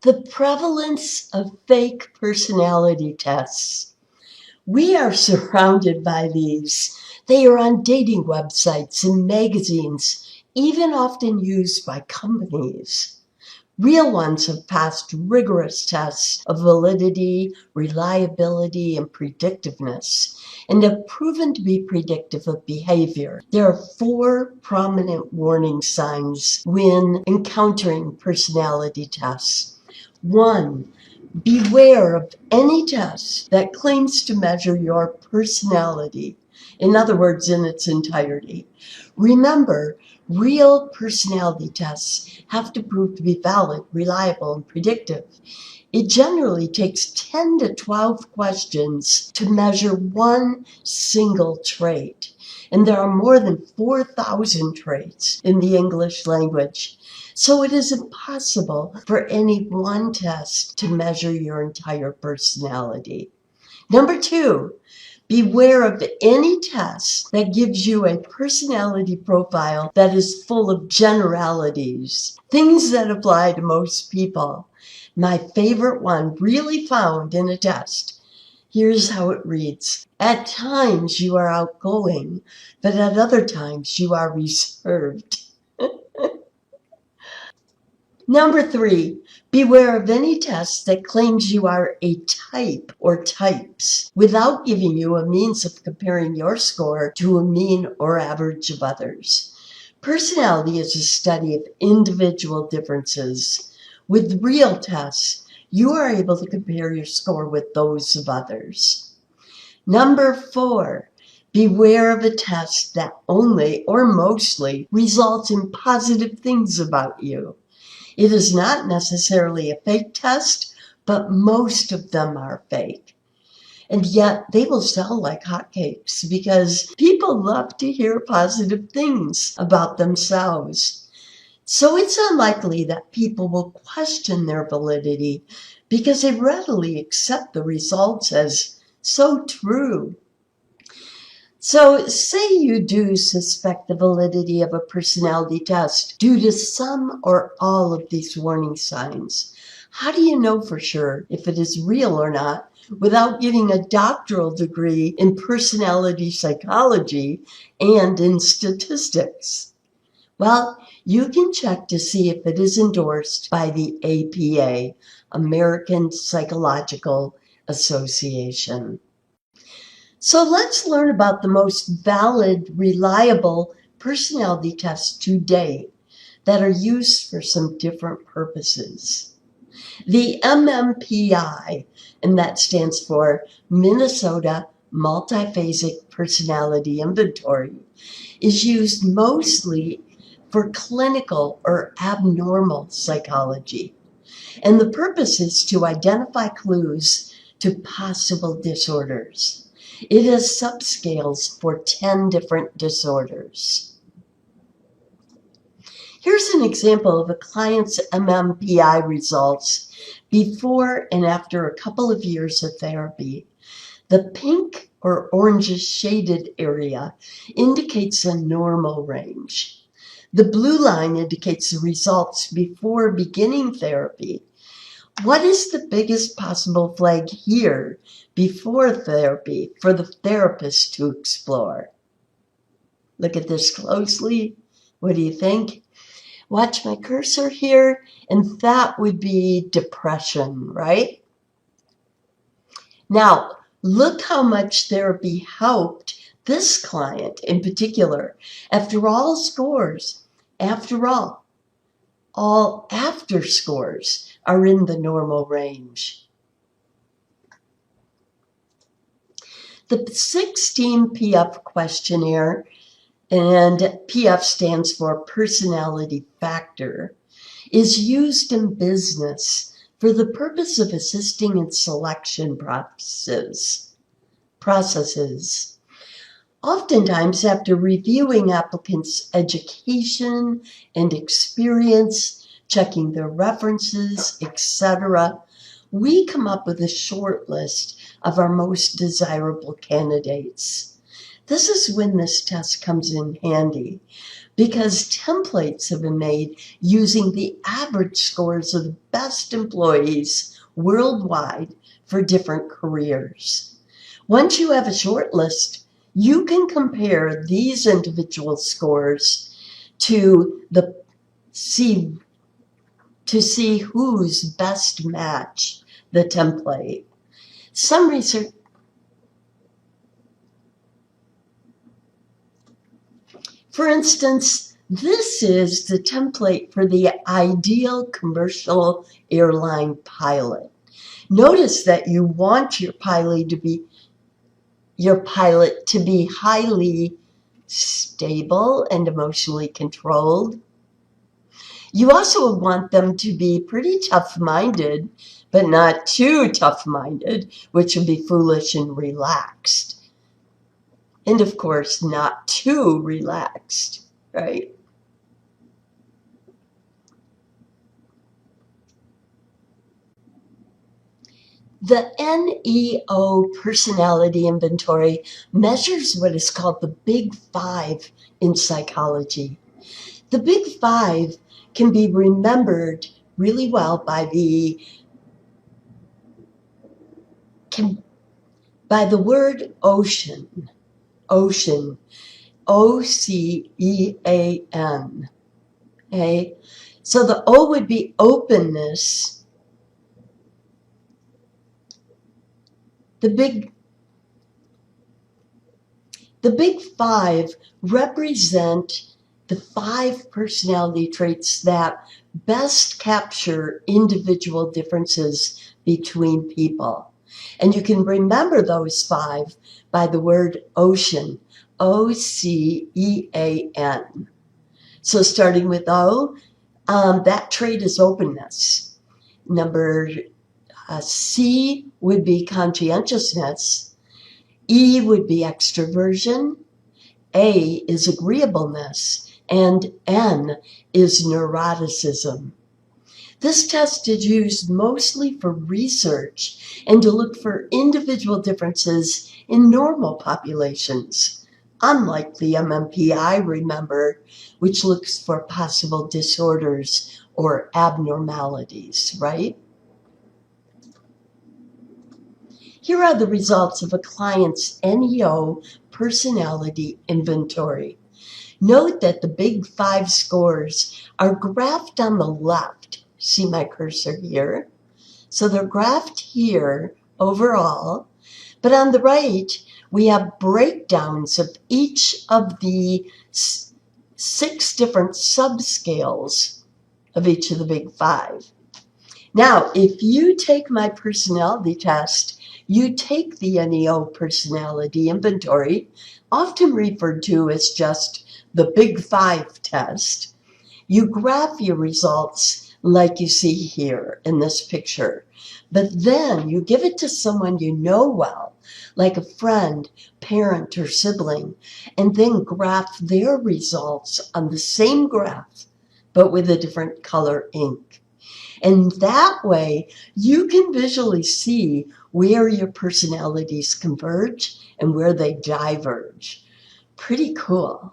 The prevalence of fake personality tests. We are surrounded by these. They are on dating websites and magazines, even often used by companies. Real ones have passed rigorous tests of validity, reliability, and predictiveness, and have proven to be predictive of behavior. There are 4 prominent warning signs when encountering personality tests. 1. Beware of any test that claims to measure your personality, in other words, in its entirety. Remember, real personality tests have to prove to be valid, reliable, and predictive. It generally takes 10 to 12 questions to measure one single trait, and there are more than 4,000 traits in the English language. So it is impossible for any one test to measure your entire personality. Number 2, beware of any test that gives you a personality profile that is full of generalities, things that apply to most people. My favorite one, really found in a test. Here's how it reads. At times you are outgoing, but at other times you are reserved. Number 3, beware of any test that claims you are a type or types without giving you a means of comparing your score to a mean or average of others. Personality is a study of individual differences. With real tests, you are able to compare your score with those of others. Number 4, beware of a test that only or mostly results in positive things about you. It is not necessarily a fake test, but most of them are fake. And yet they will sell like hotcakes because people love to hear positive things about themselves. So it's unlikely that people will question their validity because they readily accept the results as so true. So say you do suspect the validity of a personality test due to some or all of these warning signs. How do you know for sure if it is real or not without getting a doctoral degree in personality psychology and in statistics? Well, you can check to see if it is endorsed by the APA, American Psychological Association. So let's learn about the most valid, reliable personality tests to date that are used for some different purposes. The MMPI, and that stands for Minnesota Multiphasic Personality Inventory, is used mostly for clinical or abnormal psychology. And the purpose is to identify clues to possible disorders. It has subscales for 10 different disorders. Here's an example of a client's MMPI results before and after a couple of years of therapy. The pink or orangish shaded area indicates a normal range. The blue line indicates the results before beginning therapy. What is the biggest possible flag here before therapy for the therapist to explore? Look at this closely. What do you think? Watch my cursor here, and that would be depression, right? Now, look how much therapy helped this client in particular. After all scores, after all after scores are in the normal range. The 16 PF questionnaire, and PF stands for personality factor, is used in business for the purpose of assisting in selection processes. Oftentimes, after reviewing applicants' education and experience, checking their references, etc., we come up with a short list of our most desirable candidates. This is when this test comes in handy. because templates have been made using the average scores of the best employees worldwide for different careers. Once you have a short list, you can compare these individual scores to see who's best match the template. Some research, for instance, this is the template for the ideal commercial airline pilot. Notice that you want your pilot to be highly stable and emotionally controlled. You also want them to be pretty tough-minded, but not too tough-minded, which would be foolish, and relaxed. And of course, not too relaxed, right? The NEO personality inventory measures what is called the Big Five in psychology. The Big Five can be remembered really well by the word ocean. Ocean. O-C-E-A-N. Okay? So the O would be openness. The Big Five represent the 5 personality traits that best capture individual differences between people. And you can remember those 5 by the word ocean, O-C-E-A-N. So starting with O, that trait is openness. Number C would be conscientiousness. E would be extroversion. A is agreeableness. And N is neuroticism. This test is used mostly for research and to look for individual differences in normal populations, unlike the MMPI, remember, which looks for possible disorders or abnormalities, right? Here are the results of a client's NEO personality inventory. Note that the Big Five scores are graphed on the left. See my cursor here? So they're graphed here overall, but on the right, we have breakdowns of each of the 6 different subscales of each of the Big Five. Now, if you take my personality test, you take the NEO personality inventory, often referred to as just the Big Five test. You graph your results like you see here in this picture, but then you give it to someone you know well, like a friend, parent, or sibling, and then graph their results on the same graph, but with a different color ink. And that way, you can visually see where your personalities converge and where they diverge. Pretty cool.